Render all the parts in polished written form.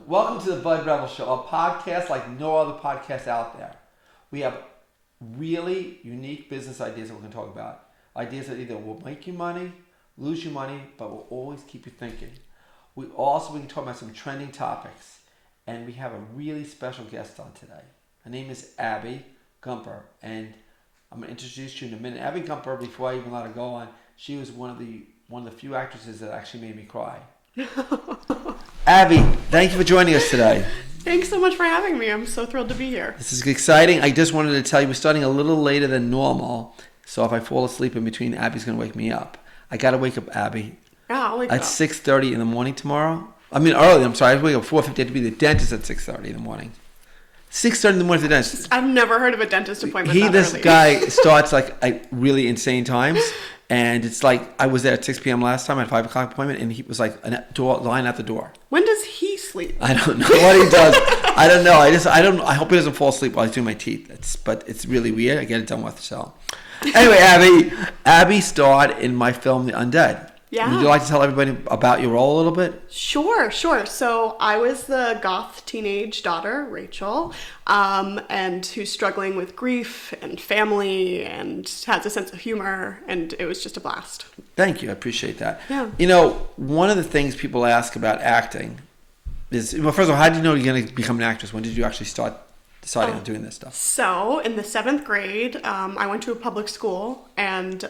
Welcome to the Bud Rebel Show, a podcast like no other podcast out there. We have really unique business ideas that we're going to talk about. Ideas that either will make you money, lose you money, but will always keep you thinking. We can talk about some trending topics. And we have a really special guest on today. Her name is Abby Gumpper. And I'm going to introduce you in a minute. Abby Gumpper, before I even let her go on, she was one of the few actresses that actually made me cry. Abby, thank you for joining us today. Thanks so much for having me. I'm so thrilled to be here. This is exciting. I just wanted to tell you we're starting a little later than normal. So if I fall asleep in between, Abby's going to wake me up. I got to wake up Abby. Yeah, I'll wake up. At 6:30 in the morning tomorrow. I mean, early. I'm sorry. I wake up 4:50. I have to be the dentist at 6:30 in the morning. 6:30 in the morning to the dentist. I've never heard of a dentist appointment that This early. guy starts like really insane times. And it's like, I was there at 6 p.m. last time, I had a 5 o'clock appointment, and he was like line at the door. When does he sleep? I don't know what he does. I don't know. I hope he doesn't fall asleep while he's doing my teeth. But it's really weird. I get it done with, so. Anyway, Abby starred in my film, The Undead. Yeah. Would you like to tell everybody about your role a little bit? Sure. So I was the goth teenage daughter, Rachel, and who's struggling with grief and family and has a sense of humor, and it was just a blast. Thank you. I appreciate that. Yeah. You know, one of the things people ask about acting is, well, first of all, how did you know you're going to become an actress? When did you actually start deciding on doing this stuff? So in the 7th grade, I went to a public school, and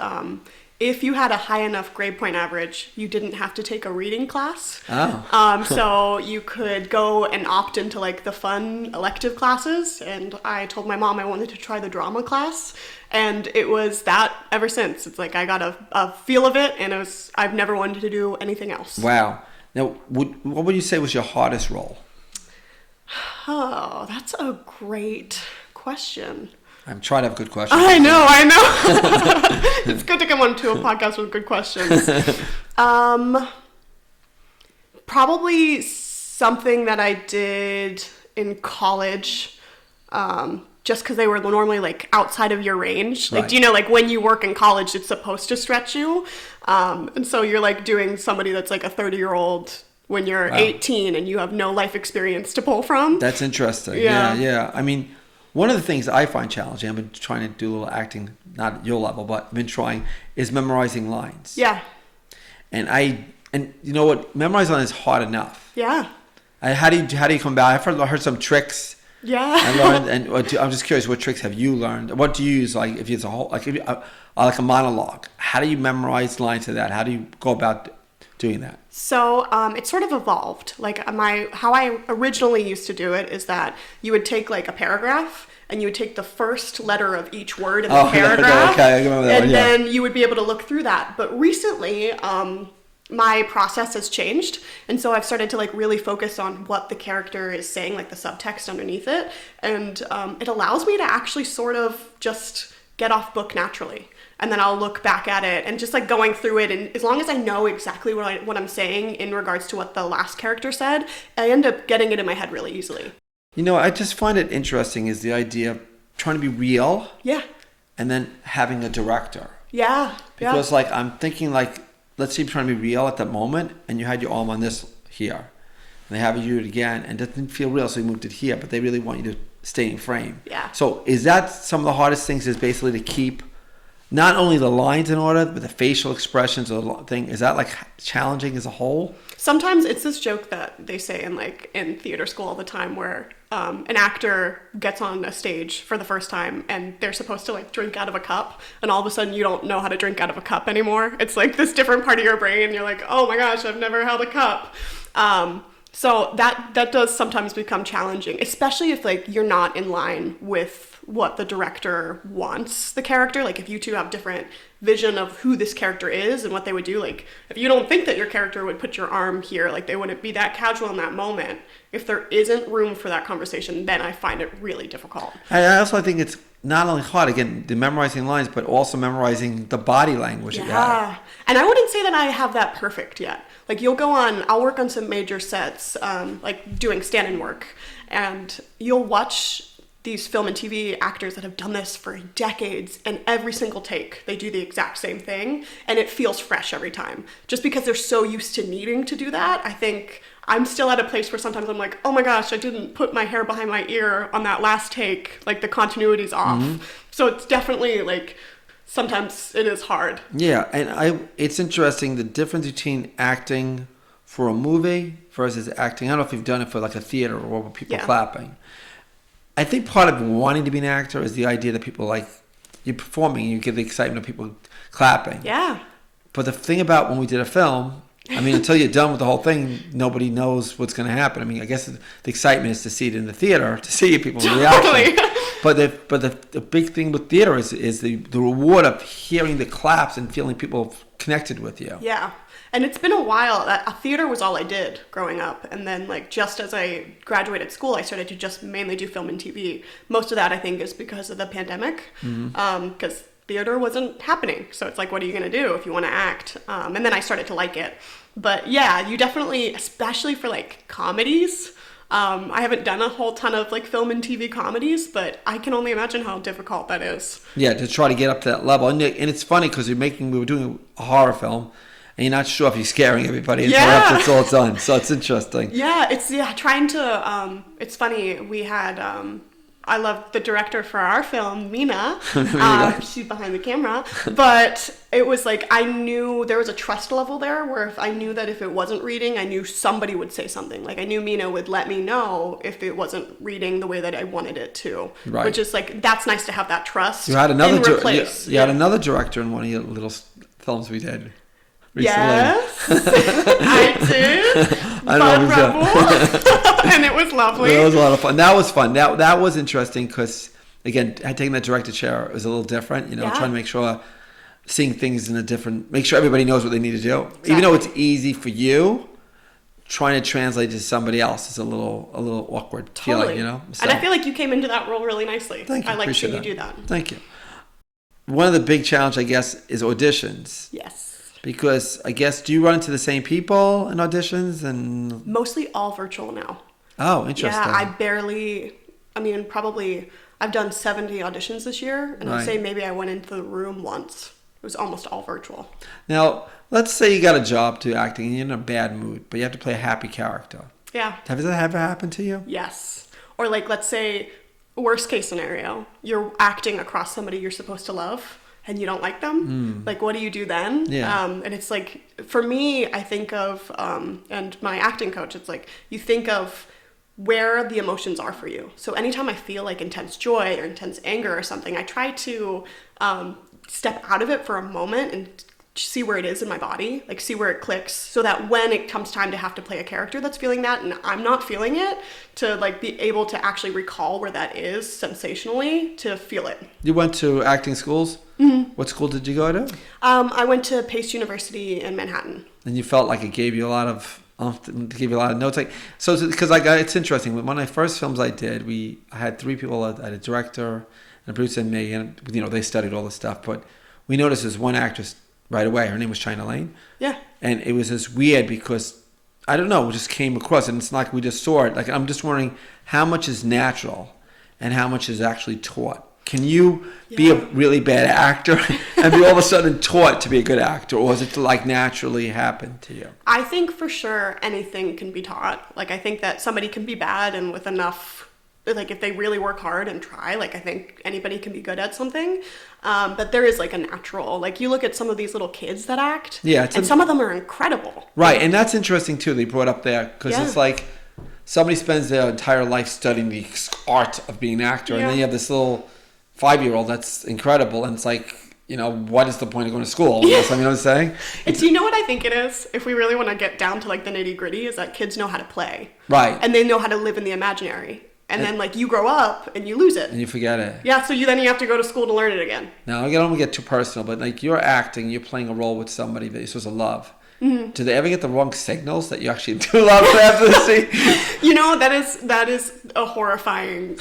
if you had a high enough grade point average, you didn't have to take a reading class. Oh. So you could go and opt into like the fun elective classes. And I told my mom I wanted to try the drama class. And it was that ever since. It's like I got a feel of it, and I've never wanted to do anything else. Wow. Now, what would you say was your hardest role? Oh, that's a great question. I'm trying to have good questions. I know. It's good to come onto a podcast with good questions. Probably something that I did in college, just because they were normally like outside of your range. Like, Right. do you know, like when you work in college, it's supposed to stretch you. And so you're like doing somebody that's like a 30-year-old when you're 18 and you have no life experience to pull from. That's interesting. Yeah. Yeah. I mean, one of the things I find challenging, I've been trying to do a little acting, not at your level, but I've been trying, is memorizing lines. Yeah. And you know what? Memorizing lines is hard enough. Yeah. How do you come about? I've heard some tricks. Yeah. I learned, and I'm just curious, what tricks have you learned? What do you use, like if it's a whole, like like a monologue? How do you memorize lines to that? How do you go about doing that? So it sort of evolved. Like how I originally used to do it is that you would take like a paragraph and you would take the first letter of each word in the paragraph. Okay, I remember that and one, yeah. then you would be able to look through that. But recently, my process has changed, and so I've started to like really focus on what the character is saying, like the subtext underneath it, and it allows me to actually sort of just get off book naturally. And then I'll look back at it and just like going through it. And as long as I know exactly what I'm saying in regards to what the last character said, I end up getting it in my head really easily. You know, I just find it interesting is the idea of trying to be real. Yeah. And then having a director. Yeah. Because like, I'm thinking like, let's say you're trying to be real at that moment and you had your arm on this here. And they have you do it again and it didn't feel real, so you moved it here, but they really want you to stay in frame. Yeah. So is that some of the hardest things, is basically to keep not only the lines in order, but the facial expressions of the thing? Is that like challenging as a whole? Sometimes it's this joke that they say in theater school all the time where an actor gets on a stage for the first time and they're supposed to like drink out of a cup, and all of a sudden you don't know how to drink out of a cup anymore. It's like this different part of your brain. You're like, oh my gosh, I've never held a cup. So that does sometimes become challenging, especially if like you're not in line with what the director wants the character. Like if you two have different vision of who this character is and what they would do. Like if you don't think that your character would put your arm here, like they wouldn't be that casual in that moment. If there isn't room for that conversation, then I find it really difficult. I also think it's not only hard, again, the memorizing lines, but also memorizing the body language. Yeah. And I wouldn't say that I have that perfect yet. Like I'll work on some major sets, like doing stand-in work, and you'll watch these film and TV actors that have done this for decades, and every single take they do the exact same thing, and it feels fresh every time. Just because they're so used to needing to do that, I think I'm still at a place where sometimes I'm like, oh my gosh, I didn't put my hair behind my ear on that last take. Like the continuity's off. So it's definitely like sometimes it is hard. Yeah, and it's interesting the difference between acting for a movie versus acting. I don't know if you've done it for like a theater or with people clapping. I think part of wanting to be an actor is the idea that people like you're performing and you get the excitement of people clapping. Yeah. But the thing about when we did a film, I mean, until you're done with the whole thing, nobody knows what's going to happen. I mean, I guess the excitement is to see it in the theater, to see people reaction. But the big thing with theater is the reward of hearing the claps and feeling people connected with you. Yeah. And it's been a while. A theater was all I did growing up. And then like just as I graduated school, I started to just mainly do film and TV. Most of that I think is because of the pandemic. Because theater wasn't happening. So it's like, what are you going to do if you want to act? And then I started to like it. But yeah, you definitely, especially for like comedies, I haven't done a whole ton of like film and TV comedies, but I can only imagine how difficult that is. Yeah, to try to get up to that level. And it's funny because we were doing a horror film, and you're not sure if you're scaring everybody until after it's all done. So it's interesting. Yeah, trying to, it's funny, we had, I love the director for our film, Mina. She's behind the camera. But it was like, I knew there was a trust level there where if I knew that if it wasn't reading, I knew somebody would say something. Like I knew Mina would let me know if it wasn't reading the way that I wanted it to. Right. Which is like, that's nice to have that trust. You had another, you had another director in one of your little films we did recently. Yes, I did. Bud Rebel. And it was lovely. It was a lot of fun. That was fun. That was interesting because, again, taking that director chair was a little different. You know, trying to make sure seeing things in a different, make sure everybody knows what they need to do. Exactly. Even though it's easy for you, trying to translate to somebody else is a little awkward feeling, you know? So, and I feel like you came into that role really nicely. Thank you. I like seeing you do that. Thank you. One of the big challenges, I guess, is auditions. Yes. Because I guess, do you run into the same people in auditions? And mostly all virtual now. Oh, interesting. Yeah, probably I've done 70 auditions this year, and I'd say maybe I went into the room once. It was almost all virtual. Now, let's say you got a job to acting and you're in a bad mood, but you have to play a happy character. Yeah. Has that ever happened to you? Yes. Or like, let's say, worst case scenario, you're acting across somebody you're supposed to love and you don't like them. Like, what do you do then? Yeah. And it's like, for me, I think of, and my acting coach, it's like, you think of where the emotions are for you. So anytime I feel like intense joy or intense anger or something, I try to step out of it for a moment and see where it is in my body, like see where it clicks, so that when it comes time to have to play a character that's feeling that and I'm not feeling it, to like be able to actually recall where that is sensationally, to feel it. You went to acting schools? Mm-hmm. What school did you go to? I went to Pace University in Manhattan. And you felt like it gave you a lot of notes. Like, so because it's interesting. One of my first films I did, I had three people. I had a director and a producer and me, and they studied all this stuff. But we noticed there's one actress right away. Her name was China Lane. Yeah. And it was just weird because, I don't know, we just came across it. And it's not like we just saw it. Like, I'm just wondering how much is natural and how much is actually taught. Can you be a really bad actor and be all of a sudden taught to be a good actor? Or is it to like naturally happen to you? I think for sure anything can be taught. Like, I think that somebody can be bad, and with enough, like if they really work hard and try, like I think anybody can be good at something. But there is like a natural, like you look at some of these little kids that act, and some of them are incredible. Right, and that's interesting too, they brought up there, because it's like somebody spends their entire life studying the art of being an actor, and then you have this little 5-year-old that's incredible, and it's like, what is the point of going to school? You know what I'm saying? Do you know what I think it is? If we really want to get down to like the nitty gritty, is that kids know how to play. Right. And they know how to live in the imaginary. And then like you grow up and you lose it. And you forget it. Yeah, so you have to go to school to learn it again. Now, I don't want to get too personal, but like you're acting, you're playing a role with somebody that you're supposed to love. Do they ever get the wrong signals that you actually do love them after the scene? You know, that is a horrifying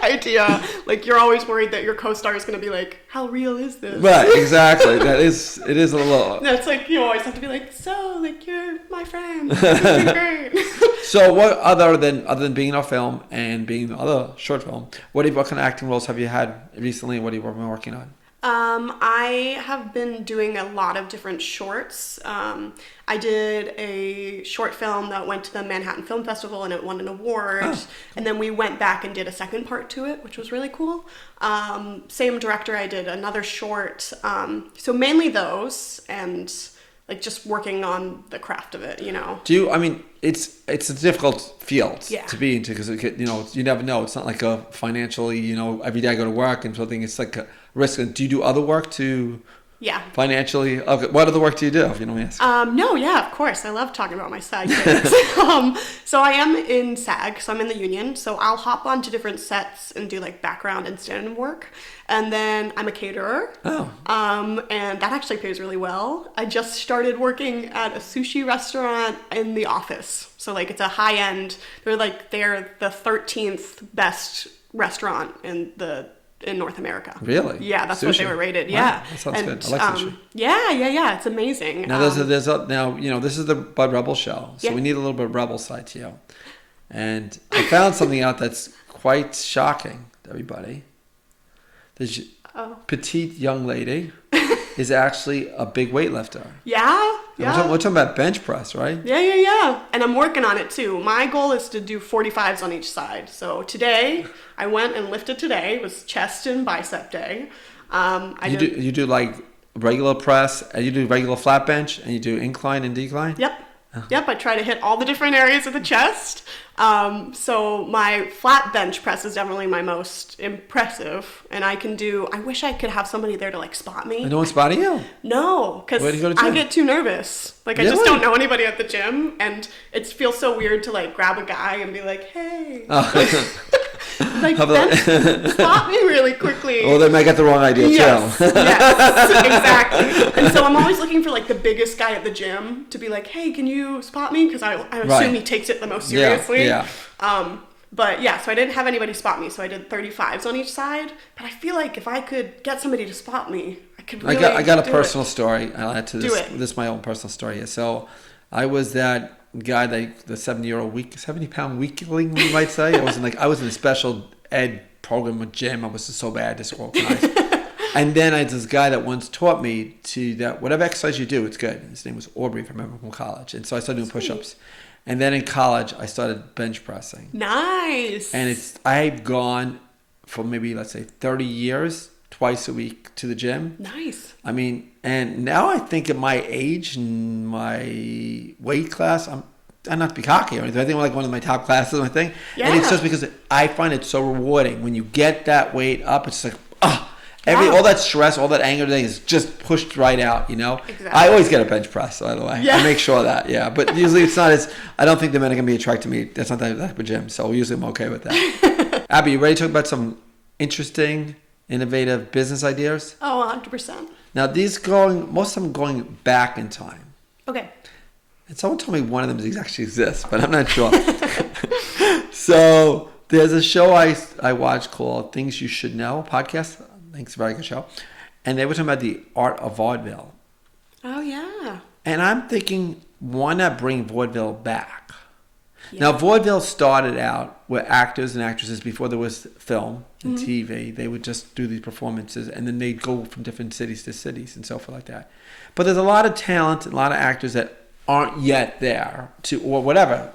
idea. Like, you're always worried that your co-star is going to be like, how real is this? Right, exactly. It is a little... That's like, you always have to be like, so, like, you're my friend. This is great. So what other than being in our film and being in the other short film, what kind of acting roles have you had recently? What have you been working on? I have been doing a lot of different shorts. I did a short film that went to the Manhattan Film Festival and it won an award. Oh. And then we went back and did a second part to it, which was really cool. Same director, I did another short. So mainly those and like just working on the craft of it, you know. It's a difficult field to be into because you never know. It's not like a financially, every day I go to work and something. It's like a risk. And do you do other work to financially? Okay, what other work do you do? If you don't ask. No, of course. I love talking about my SAG gigs. So I am in SAG, so I'm in the union. So I'll hop onto different sets and do like background and stand-in work. And then I'm a caterer. Oh. And that actually pays really well. I just started working at a sushi restaurant in the office. So like it's a high-end, they're the 13th best restaurant in North America. Really? Yeah, that's sushi. What they were rated. Wow, Yeah. That sounds good. I like sushi. Yeah. It's amazing. Now this is the Bud Rebel show. So we need a little bit of Rebel side to you. And I found something out that's quite shocking to everybody. This petite young lady is actually a big weightlifter. Yeah. We're talking about bench press, right? Yeah. And I'm working on it too. My goal is to do 45s on each side. So today, I went and lifted today. It was chest and bicep day. You do like regular press, and you do regular flat bench, and you do incline and decline? Yep, I try to hit all the different areas of the chest. So my flat bench press is definitely my most impressive. And I wish I could have somebody there to like spot me. And no one's spotting you? No, because I get too nervous. Like I just don't know anybody at the gym. And it feels so weird to like grab a guy and be like, hey. Like, spot me really quickly. Well, they might get the wrong idea, yes, too. Yes, exactly. And so I'm always looking for, like, the biggest guy at the gym to be like, hey, can you spot me? Because I assume he takes it the most seriously. Yeah. But, yeah, so I didn't have anybody spot me, so I did 35s on each side. But I feel like if I could get somebody to spot me, I could really I got a personal story. I'll add to this. This is my own personal story. So I was that guy, the 70-pound weakling, you might say. I was in a special ed program with gym. I was so bad, disorganized. And then I had this guy that once taught me that whatever exercise you do, it's good. His name was Aubrey, if I remember, from college. And so I started doing push-ups. And then in college, I started bench pressing. Nice. And I've gone for maybe, let's say, 30 years, twice a week to the gym. Nice. And now I think at my age and my weight class, I'm not to be cocky or anything. I think I'm like one of my top classes, I think. Yeah. And it's just because I find it so rewarding when you get that weight up. It's like, all that stress, all that anger is just pushed right out, Exactly. I always get a bench press, by the way. Yeah. I make sure of that, yeah. But usually it's not I don't think the men are going to be attracted to me. That's not that type of gym. So usually I'm okay with that. Abby, you ready to talk about some interesting, innovative business ideas? Oh, 100%. Now, most of them going back in time. Okay. And someone told me one of them actually exists, but I'm not sure. So there's a show I watched called Things You Should Know, podcast. I think it's a very good show. And they were talking about the art of vaudeville. Oh, yeah. And I'm thinking, why not bring vaudeville back? Yeah. Now, vaudeville started out where actors and actresses, before there was film and TV, they would just do these performances, and then they'd go from different cities to cities and so forth like that. But there's a lot of talent, a lot of actors that aren't yet there or whatever,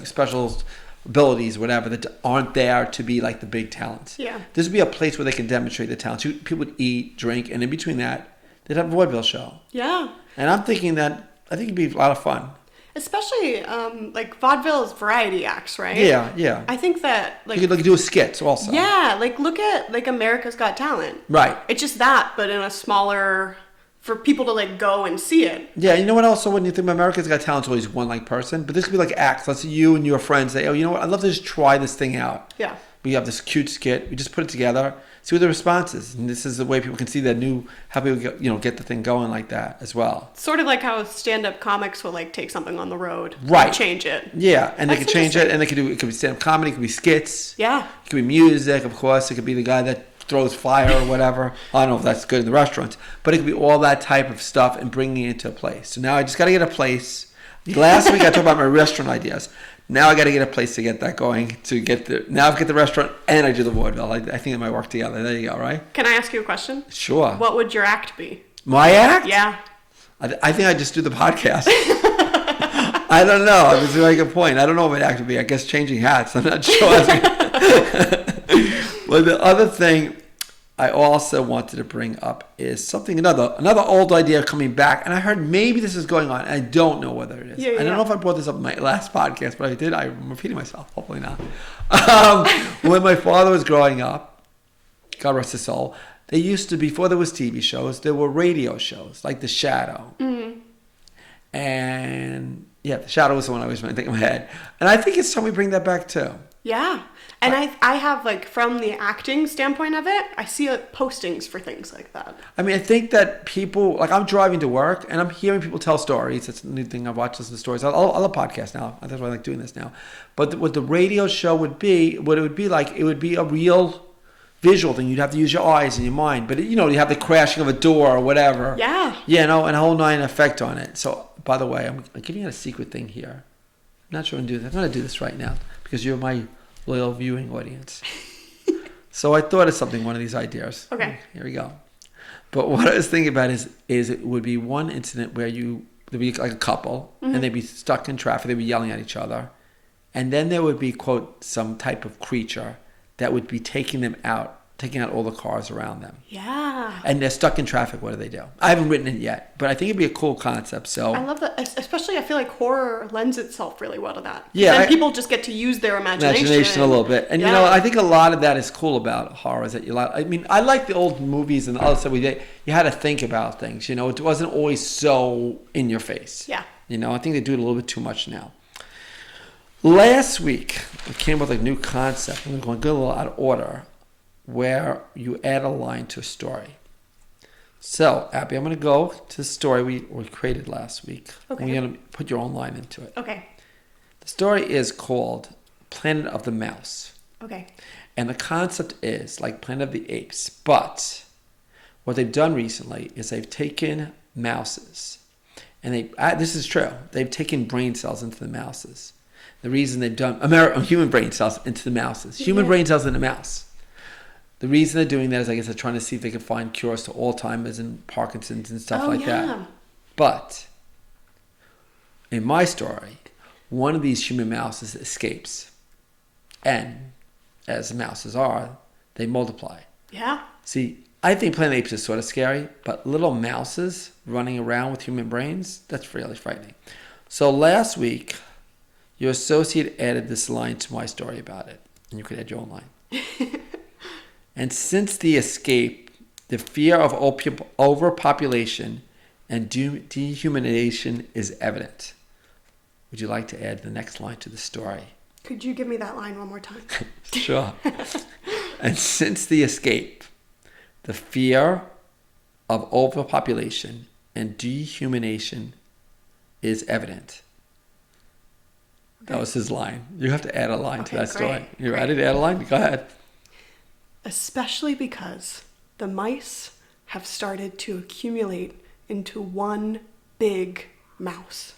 special abilities, whatever, that aren't there to be like the big talents. Yeah. This would be a place where they can demonstrate the talents. People would eat, drink, and in between that, they'd have a vaudeville show. Yeah. And I'm thinking I think it'd be a lot of fun. Especially, like, vaudeville is variety acts, right? Yeah. I think that, like... You could do a skits also. Yeah, like, look at, like, America's Got Talent. Right. It's just that, but in a smaller... For people to, like, go and see it. Yeah, you know what also, when you think America's Got Talent, it's always one, like, person. But this could be, like, acts. Let's say you and your friends say, oh, you know what? I'd love to just try this thing out. Yeah. we have this cute skit. We just put it together, see what the response is, and this is the way people can see how people get the thing going like that as well. Sort of like how stand-up comics will like take something on the road, right? And change it. Yeah, and they can change it, and it could be stand-up comedy, it could be skits. Yeah. It could be music, of course. It could be the guy that throws fire or whatever. I don't know if that's good in the restaurants, but it could be all that type of stuff and bringing it into a place. So now I just got to get a place. Last week I talked about my restaurant ideas. Now I got to get a place to get that going. Now I've got the restaurant and I do the vaudeville. I think it might work together. There you go, right? Can I ask you a question? Sure. What would your act be? My act? Yeah. I think I just do the podcast. I don't know. It's a very good point. I don't know what my act would be. I guess changing hats. I'm not sure. Well, the other thing I also wanted to bring up is another old idea coming back, and I heard maybe this is going on. I don't know whether it is. Yeah. I don't know if I brought this up in my last podcast, but I did. I'm repeating myself. Hopefully not. When my father was growing up, God rest his soul, there used to be, before there was TV shows, there were radio shows like The Shadow. Mm-hmm. And yeah, The Shadow was the one I always think in my head. And I think it's time we bring that back too. Yeah. And I have, like, from the acting standpoint of it, I see postings for things like that. I mean, I think that people, like, I'm driving to work and I'm hearing people tell stories. That's a new thing I've watched, listen to stories. I love podcasts now. That's why I like doing this now. But what the radio show would be, what it would be like, it would be a real visual thing. You'd have to use your eyes and your mind. But, you have the crashing of a door or whatever. Yeah. Yeah, and a whole 9 effect on it. So, by the way, I'm giving you a secret thing here. I'm not sure I'm going to do this. I'm going to do this right now because you're my loyal viewing audience. So I thought of one of these ideas. Okay. Here we go. But what I was thinking about is it would be one incident where there'd be like a couple, mm-hmm. and they'd be stuck in traffic, they'd be yelling at each other. And then there would be, quote, some type of creature that would be taking out all the cars around them. Yeah. And they're stuck in traffic. What do they do? I haven't written it yet, but I think it'd be a cool concept. So I love that. Especially, I feel like horror lends itself really well to that. Yeah. And people just get to use their imagination a little bit. And, I think a lot of that is cool about horror is that I like the old movies and the other stuff we did. You had to think about things, It wasn't always so in your face. Yeah. I think they do it a little bit too much now. Last week, I came up with a new concept. I'm going to go a little out of order, where you add a line to a story. So, Abby, I'm going to go to the story we created last week. Okay. And you're going to put your own line into it. Okay. The story is called Planet of the Mouse. Okay. And the concept is like Planet of the Apes. But what they've done recently is they've taken mouses. And this is true. They've taken brain cells into the mouses. The reason they've done human brain cells into the mouses. Human brain cells in a mouse. The reason they're doing that is, I guess, they're trying to see if they can find cures to Alzheimer's and Parkinson's and stuff that. But in my story, one of these human mouses escapes. And as mouses are, they multiply. Yeah. See, I think Planet of the Apes is sort of scary, but little mouses running around with human brains, that's really frightening. So last week, your associate added this line to my story about it. And you could add your own line. And since the escape, the fear of overpopulation and dehumanization is evident. Would you like to add the next line to the story? Could you give me that line one more time? Sure. And since the escape, the fear of overpopulation and dehumanization is evident. Okay. That was his line. You have to add a line to that story. You ready to add a line? Go ahead. Especially because the mice have started to accumulate into one big mouse.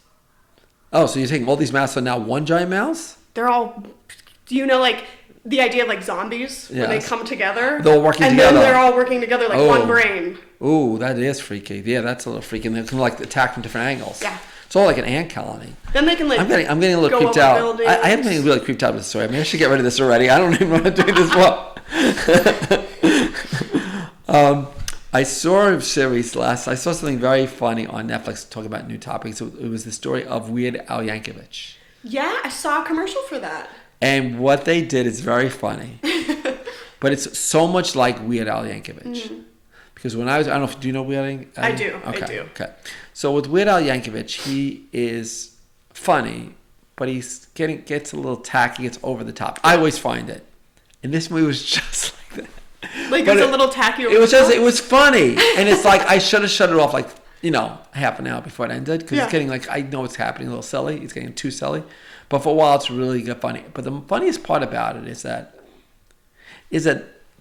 Oh, so you're taking all these mouses are now one giant mouse? They're all, like the idea of like zombies, when they come together. They're all working together. And then they're all working together like one brain. Ooh, that is freaky. Yeah, that's a little freaky. And they can like attack from different angles. Yeah. It's all like an ant colony. Then they can like I'm getting a little creeped out. I am getting really creeped out with this story. I mean, I should get rid of this already. I don't even want to do this well. I saw a series I saw something very funny on Netflix talking about new topics. It was the story of Weird Al Yankovic. Yeah, I saw a commercial for that. And what they did is very funny. But it's so much like Weird Al Yankovic. Mm. Because when I don't know if, do you know Weird Al? I do. Okay. I do. Okay. So with Weird Al Yankovic, he is funny, but he gets a little tacky, gets over the top. I always find it. And this movie was just like that. Like it was a little tacky. It was funny. And it's like, I should have shut it off like, half an hour before it ended. Because it's getting like, I know it's happening a little silly. It's getting too silly. But for a while, it's really funny. But the funniest part about it is that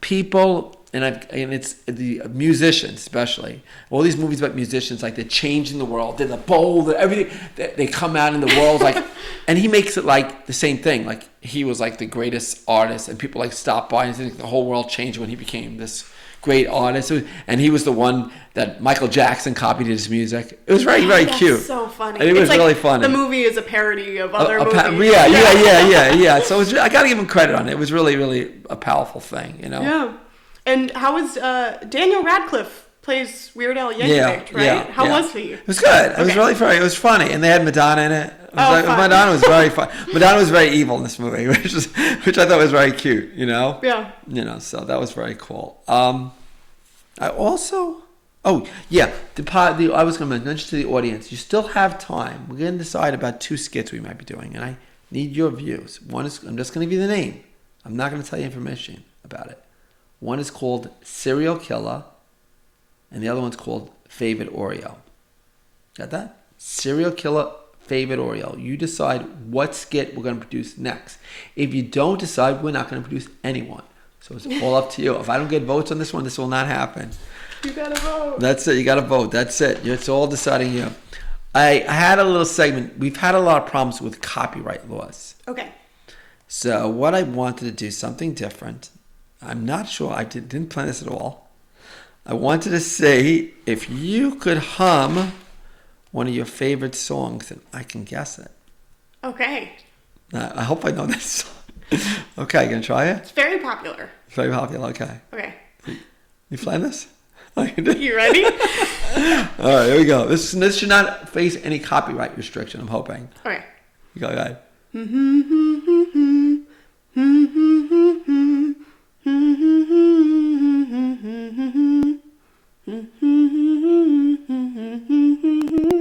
people, and it's the musicians especially, all these movies about musicians, like they're changing the world, they're the bold, everything, they come out in the world like, and he makes it like the same thing, like he was like the greatest artist, and people like stop by and think the whole world changed when he became this great artist, and he was the one that Michael Jackson copied his music. It was very, very cute. So funny. And it was like really funny. The movie is a parody of other movies. Yeah. So I got to give him credit on it. It was really, really a powerful thing, Yeah. And how was Daniel Radcliffe plays Weird Al Yankovic, right? Yeah, how was he? It was good. It was really funny. It was funny, and they had Madonna in it. Madonna was very fun. Madonna was very evil in this movie, which I thought was very cute. Yeah. So that was very cool. I also, I was going to mention to the audience, you still have time. We're going to decide about 2 skits we might be doing, and I need your views. One is, I'm just going to give you the name. I'm not going to tell you information about it. One is called Serial Killer, and the other one's called Favorite Oreo. Got that? Serial Killer, Favorite Oreo. You decide what skit we're going to produce next. If you don't decide, we're not going to produce anyone. So it's all up to you. If I don't get votes on this one, this will not happen. You got to vote. That's it. You got to vote. That's it. It's all deciding you. I had a little segment. We've had a lot of problems with copyright laws. Okay. So what I wanted to do, something different. I'm not sure. I didn't plan this at all. I wanted to say if you could hum one of your favorite songs, and I can guess it. Okay. I hope I know this song. Okay, you gonna try it? It's very popular. Very popular. Okay. Okay. You playing this? You ready? All right, here we go. This should not face any copyright restriction, I'm hoping. Okay. You go ahead.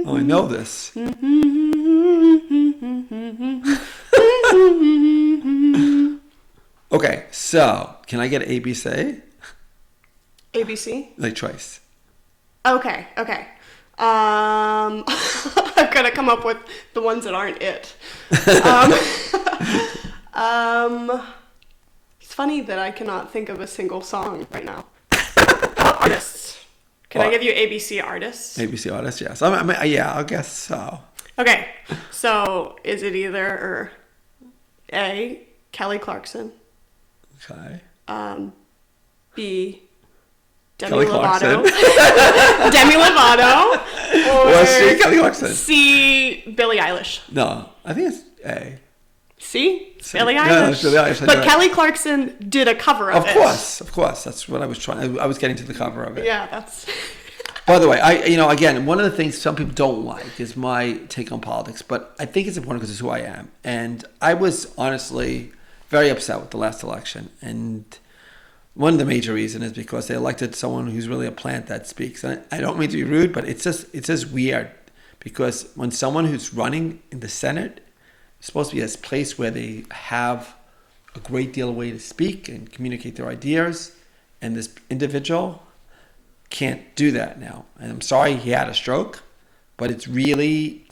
Oh, I know this. Okay, so can I get ABC? ABC? Like choice. Okay. I've got to come up with the ones that aren't it. It's funny that I cannot think of a single song right now. Artists. Can I give you ABC artists? ABC artists, yes. I guess so. Okay, so is it either A, Kelly Clarkson? Okay. B, Demi Kelly Lovato. Clarkson. Demi Lovato. Or C, Kelly Clarkson. C, Billie Eilish. No, I think it's A. C? Billie Yeah, Eilish. it's Billie Eilish. But Kelly Clarkson did a cover of it. Of course. That's what I was trying. I was getting to the cover of it. Yeah, that's... By the way, again, one of the things some people don't like is my take on politics, but I think it's important because it's who I am. And I was honestly very upset with the last election. And one of the major reasons is because they elected someone who's really a plant that speaks. And I don't mean to be rude, but it's just weird because when someone who's running in the Senate is supposed to be a place where they have a great deal of way to speak and communicate their ideas, and this individual can't do that now. And I'm sorry he had a stroke, but it's really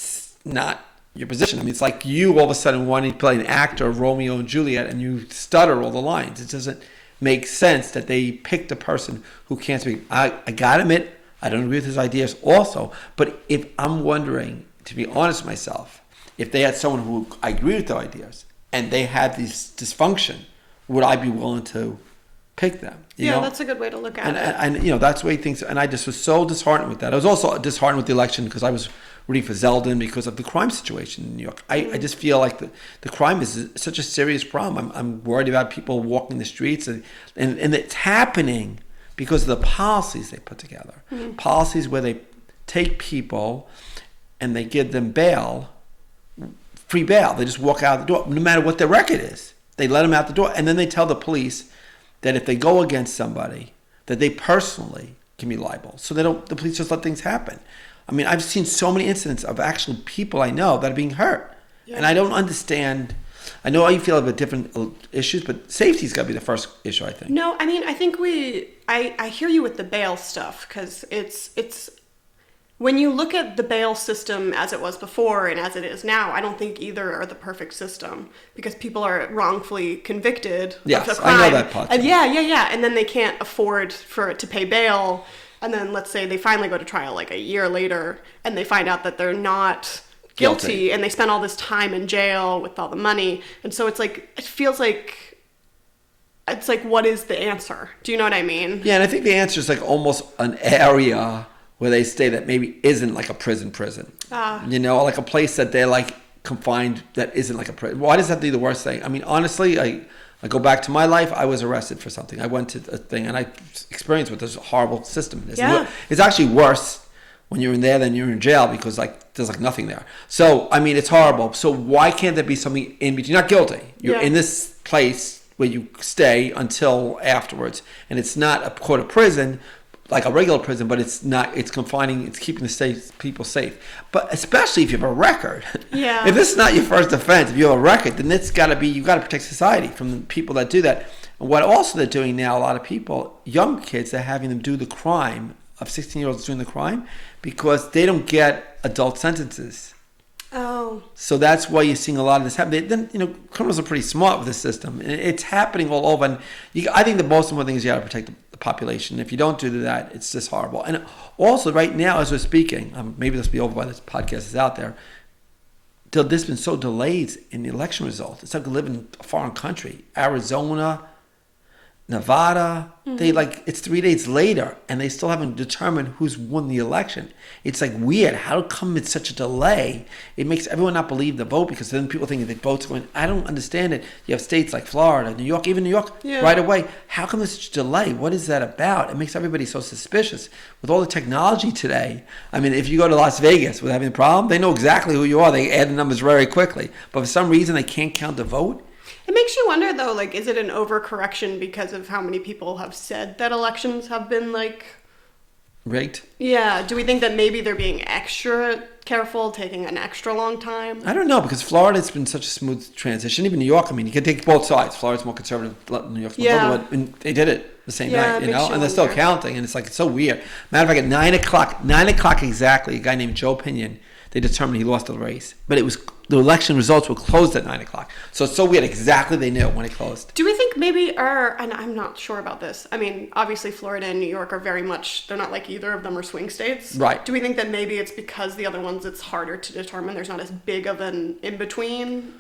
not your position. I mean, it's like you all of a sudden wanting to play an actor of Romeo and Juliet and you stutter all the lines. It doesn't make sense that they picked a person who can't speak. I gotta admit, I don't agree with his ideas also, but if I'm wondering, to be honest with myself, if they had someone who I agree with their ideas and they had this dysfunction, would I be willing to pick them? You know? That's a good way to look at it. And that's the way things. And I just was so disheartened with that. I was also disheartened with the election because I was rooting for Zeldin because of the crime situation in New York. I just feel like the crime is such a serious problem. I'm worried about people walking the streets, and it's happening because of the policies they put together. Policies where they take people and they give them free bail. They just walk out the door, no matter what their record is. They let them out the door, and then they tell the police that if they go against somebody, that they personally can be liable. So the police just let things happen. I mean, I've seen so many incidents of actual people I know that are being hurt. Yeah. And I don't understand I know how you feel about different issues, but safety's got to be the first issue, I think. No, I mean, I think I hear you with the bail stuff, because it's when you look at the bail system as it was before and as it is now, I don't think either are the perfect system, because people are wrongfully convicted Yes, of a crime. I know that part. And yeah. And then they can't afford for it to pay bail. And then let's say they finally go to trial like a year later and they find out that they're not guilty and they spend all this time in jail with all the money. And so it's like, it feels like, it's like, what is the answer? Do you know what I mean? Yeah, and I think the answer is like almost an area where they stay that maybe isn't like a prison. You know, like a place that they're like confined that isn't like a prison. Why does that be the worst thing? I mean, honestly, I go back to my life. I was arrested for something. I went to a thing and I experienced what this horrible system is. Yeah. It's actually worse when you're in there than you're in jail, because like there's like nothing there. So, I mean, it's horrible. So why can't there be something in between? You're not guilty. You're in this place where you stay until afterwards. And it's not a quote a prison, like a regular prison, but it's not, it's confining, it's keeping the people safe. But especially if you have a record. Yeah. If this is not your first offense, if you have a record, then it's got to be, you've got to protect society from the people that do that. And what also they're doing now, a lot of people, young kids, they're having them do the crime of 16-year-olds doing the crime because they don't get adult sentences. Oh. So that's why you're seeing a lot of this happen. Then, you know, criminals are pretty smart with this system. And it's happening all over. And I think the most important thing is you got to protect the population. If you don't do that, it's just horrible. And also, right now, as we're speaking, maybe this will be over by this podcast is out there, there's been so delayed in the election result. It's like living in a foreign country. Arizona, Nevada, it's 3 days later and they still haven't determined who's won the election. It's like weird. How come it's such a delay? It makes everyone not believe the vote, because then people think the vote's going. I don't understand it. You have states like Florida, New York, even New York, right away. How come there's such a delay? What is that about? It makes everybody so suspicious. With all the technology today, I mean, if you go to Las Vegas with having a problem, they know exactly who you are. They add the numbers very quickly. But for some reason, they can't count the vote. It makes you wonder, though, like, is it an overcorrection because of how many people have said that elections have been, like... rigged? Yeah. Do we think that maybe they're being extra careful, taking an extra long time? I don't know, because Florida's been such a smooth transition. Even New York, I mean, you can take both sides. Florida's more conservative, New York's more liberal, and they did it the same night, you know? And they're still counting, and it's like, it's so weird. Matter of fact, at 9 o'clock exactly, a guy named Joe Pinion, they determined he lost the race. But it was, the election results were closed at 9 o'clock. So it's so weird. Exactly, they knew when it closed. Do we think maybe and I'm not sure about this. I mean, obviously Florida and New York are very much, they're not like either of them are swing states. Right. Do we think that maybe it's because the other ones it's harder to determine? There's not as big of an in-between?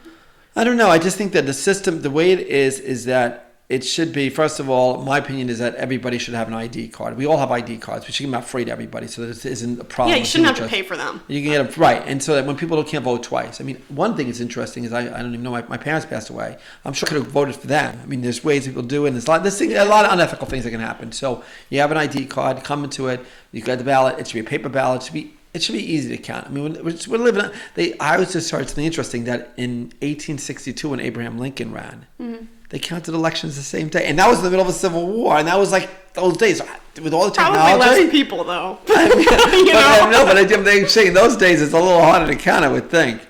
I don't know. I just think that the system, the way it is that it should be, first of all, my opinion is that everybody should have an ID card. We all have ID cards. We should give them out free to everybody, so this isn't a problem. Yeah, you shouldn't have to pay for them. You can get them, right. And so that when people can't vote twice. I mean, one thing that's interesting is I don't even know, my parents passed away. I'm sure I could have voted for them. I mean, there's ways people do it, and there's a lot of unethical things that can happen. So you have an ID card, come into it, you got the ballot, it should be a paper ballot, it should be easy to count. I mean, we're living. I was just heard something interesting that in 1862, when Abraham Lincoln ran, they counted elections the same day, and that was in the middle of a civil war, and that was like those days with all the technology. Probably less people, though. I mean, but they say in those days it's a little harder to count, I would think.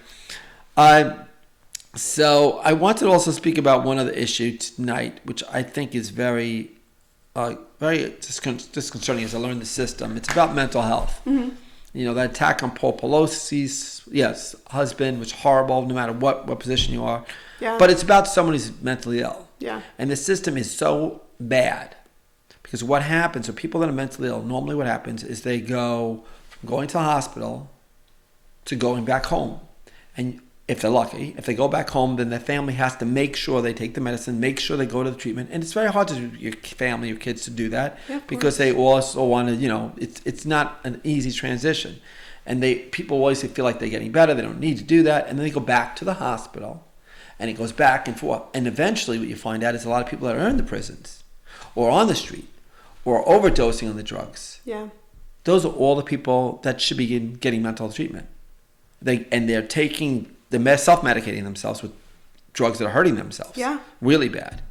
So I wanted to also speak about one other issue tonight, which I think is very disconcerting as I learned the system. It's about mental health. Mm-hmm. You know, that attack on Paul Pelosi's, husband was horrible, no matter what position you are. Yeah. But it's about someone who's mentally ill. Yeah. And the system is so bad. Because what happens, with people that are mentally ill, normally what happens is they go from going to the hospital to going back home. And if they're lucky, if they go back home, then their family has to make sure they take the medicine, make sure they go to the treatment. And it's very hard to your family, your kids to do that, because they also want to, it's not an easy transition. And people always feel like they're getting better, they don't need to do that. And then they go back to the hospital, and it goes back and forth. And eventually what you find out is a lot of people that are in the prisons or on the street or overdosing on the drugs. Yeah. Those are all the people that should be getting mental health treatment. They're self-medicating themselves with drugs that are hurting themselves. Yeah. Really bad.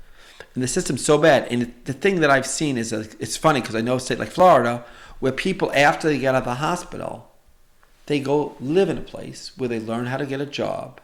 And the system's so bad. And the thing that I've seen is, it's funny because I know a state like Florida where people, after they get out of the hospital, they go live in a place where they learn how to get a job.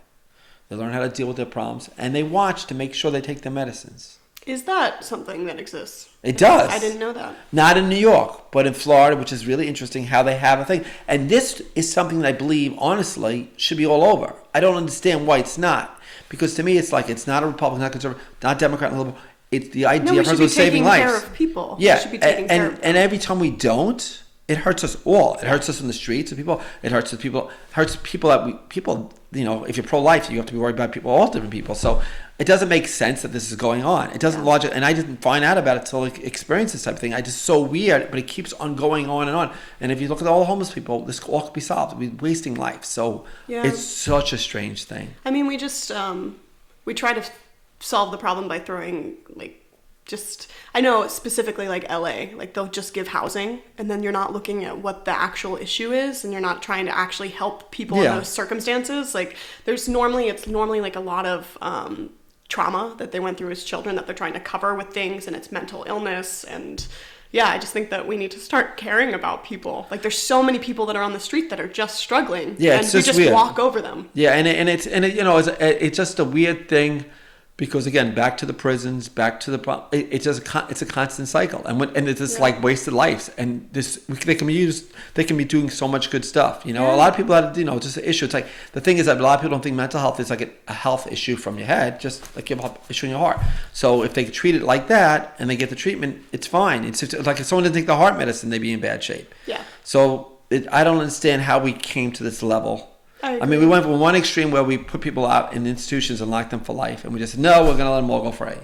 They learn how to deal with their problems, and they watch to make sure they take their medicines. Is that something that exists? It does. I didn't know that. Not in New York, but in Florida, which is really interesting how they have a thing. And this is something that I believe, honestly, should be all over. I don't understand why it's not. Because to me, it's like it's not a Republican, not conservative, not Democrat, not liberal. It's the idea of saving lives. Care of people. Yeah, we should be taking care of them. And every time we don't, it hurts us all. It hurts us in the streets of people. It hurts the people. Hurts people people. You know, if you're pro-life, you have to be worried about people, all different people. So it doesn't make sense that this is going on. It doesn't logic, and I didn't find out about it until I experienced this type of thing. I just so weird, but it keeps on going on and on. And if you look at all the homeless people, this all could be solved. We'd be wasting life. So it's such a strange thing. I mean, we just we try to solve the problem by throwing I know specifically like LA, like they'll just give housing and then you're not looking at what the actual issue is and you're not trying to actually help people in those circumstances. Like it's normally like a lot of trauma that they went through as children that they're trying to cover with things, and it's mental illness. And I just think that we need to start caring about people. Like there's so many people that are on the street that are just struggling, and we just weird. Walk over them. Yeah, and it's just a weird thing. Because again, back to the prisons, back to the it's a constant cycle, and it's just like wasted lives, and they can be doing so much good stuff. You know, a lot of people have just an issue. It's like the thing is that a lot of people don't think mental health is like a health issue from your head, just like you have an issue in your heart. So if they treat it like that and they get the treatment, it's fine. It's just, like if someone didn't take the heart medicine, they'd be in bad shape. Yeah. So I don't understand how we came to this level. I mean, we went from one extreme where we put people out in institutions and locked them for life, and we just said, no, we're going to let them all go free.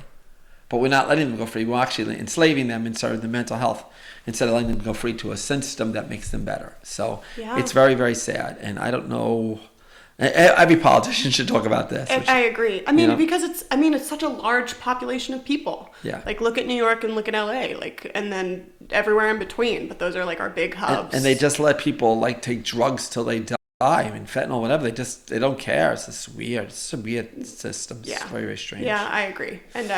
But we're not letting them go free. We're actually enslaving them instead of the mental health, instead of letting them go free to a system that makes them better. So it's very, very sad. And I don't know. Every politician should talk about this. I agree. I mean, because it's such a large population of people. Yeah. Like look at New York and look at LA, and then everywhere in between. But those are like our big hubs. And they just let people like take drugs till they die. I mean, fentanyl, whatever. They don't care. It's just weird. It's a weird system. It's very, very strange. Yeah, I agree. And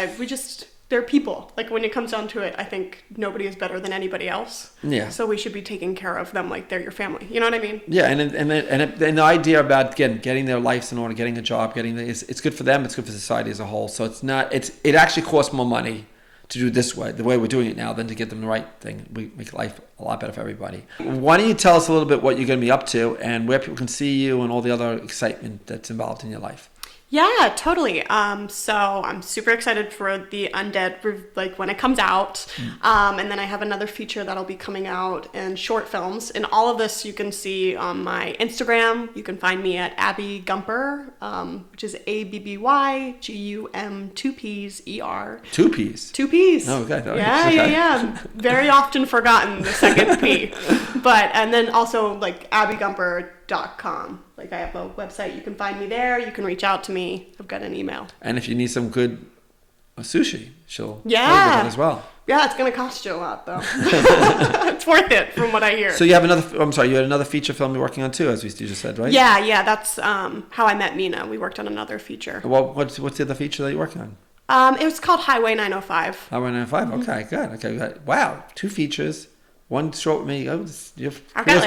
they're people. Like when it comes down to it, I think nobody is better than anybody else. Yeah. So we should be taking care of them like they're your family. You know what I mean? Yeah, and the idea about getting their lives in order, getting a job, it's good for them. It's good for society as a whole. So it actually costs more money to do this way, the way we're doing it now, than to get them the right thing. We make life a lot better for everybody. Why don't you tell us a little bit what you're going to be up to and where people can see you and all the other excitement that's involved in your life? Yeah, totally. So I'm super excited for the Undead, like when it comes out. And then I have another feature that'll be coming out in short films. And all of this you can see on my Instagram. You can find me at Abby Gumpper, which is ABBYGUM 2P's. 2 P's? 2 P's. Oh, okay. Yeah. Very often forgotten the second P. And then also like abbygumper.com. Like I have a website, you can find me there, you can reach out to me, I've got an email. And if you need some good sushi, she'll with that as well. Yeah, it's going to cost you a lot though. It's worth it from what I hear. So you had another feature film you're working on too, as you just said, right? Yeah, that's How I Met Mina. We worked on another feature. Well, what's the other feature that you're working on? It was called Highway 905. Highway 905, okay, good. Wow, 2 features. One short with me. You're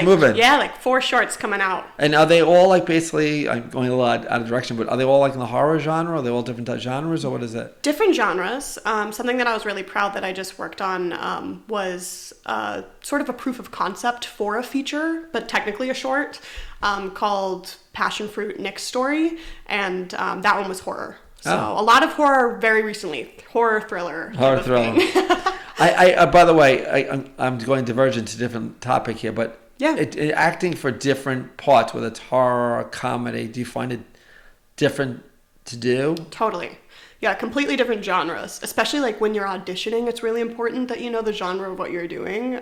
moving. Yeah, like 4 shorts coming out. And are they all like basically? I'm going a lot out of direction, but are they all like in the horror genre? Are they all different genres, or what is it? Different genres. Something that I was really proud that I just worked on was sort of a proof of concept for a feature, but technically a short, called Passion Fruit Nick's Story, and that one was horror. So a lot of horror very recently. Horror thriller. By the way, I'm going divergent to a different topic here, but acting for different parts, whether it's horror or comedy, do you find it different to do? Totally. Yeah, completely different genres. Especially like when you're auditioning, it's really important that you know the genre of what you're doing.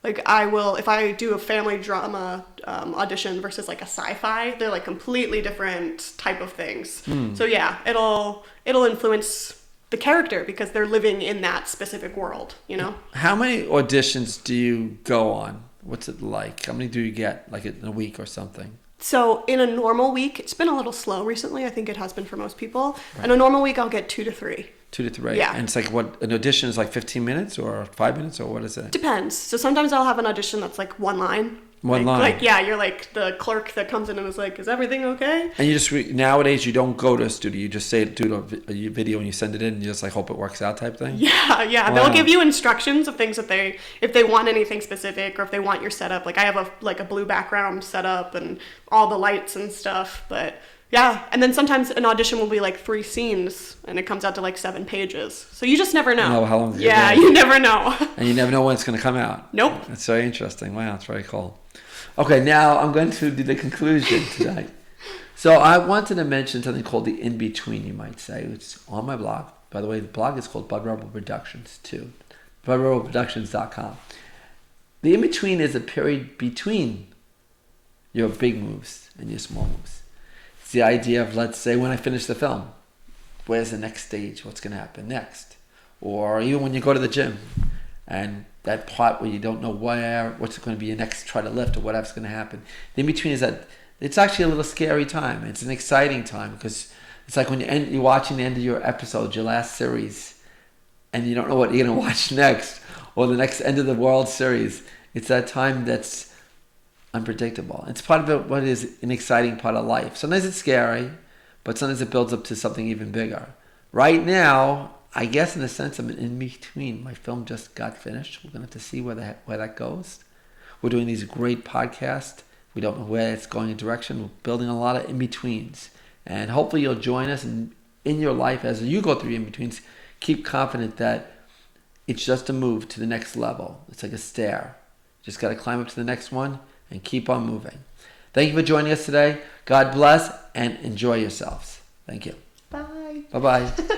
Like I will, if I do a family drama audition versus like a sci-fi, they're like completely different type of things. So yeah, it'll influence the character because they're living in that specific world, you know? How many auditions do you go on? What's it like? How many do you get, like in a week or something? So in a normal week, it's been a little slow recently. I think it has been for most people. Right. In a normal week, I'll get 2 to 3. 2 to 3. Yeah. And it's like what, an audition is like 15 minutes or 5 minutes or what is it? Depends. So sometimes I'll have an audition that's like 1 line. One line. Like, yeah, you're like the clerk that comes in and is like, is everything okay? And you just nowadays you don't go to a studio. You just say do a video and you send it in and you just like hope it works out type thing. Yeah. Wow. They'll give you instructions of things that if they want anything specific or if they want your setup. Like I have a blue background setup and all the lights and stuff. But yeah, and then sometimes an audition will be like 3 scenes and it comes out to like 7 pages. So you just never know. Oh, how long? Yeah, you never know. And you never know when it's going to come out. Nope. That's very interesting. Wow, it's very cool. Okay, now I'm going to do the conclusion tonight. So I wanted to mention something called the in-between, you might say. It's on my blog. By the way, the blog is called Bud Rebel Productions, too. BudRebelProductions.com. The in-between is a period between your big moves and your small moves. It's the idea of, let's say, when I finish the film, where's the next stage? What's going to happen next? Or even when you go to the gym and that part where you don't know what's going to be your next try to lift or whatever's going to happen. The in-between is that it's actually a little scary time. It's an exciting time because it's like when you're watching the end of your episode, your last series, and you don't know what you're going to watch next or the next end of the World Series. It's that time that's unpredictable. It's part of what is an exciting part of life. Sometimes it's scary, but sometimes it builds up to something even bigger. Right now, I guess in a sense I'm in between. My film just got finished. We're going to have to see where that goes. We're doing these great podcasts. We don't know where it's going in direction. We're building a lot of in-betweens. And hopefully you'll join us in your life as you go through in-betweens. Keep confident that it's just a move to the next level. It's like a stair. You just got to climb up to the next one and keep on moving. Thank you for joining us today. God bless and enjoy yourselves. Thank you. Bye. Bye-bye.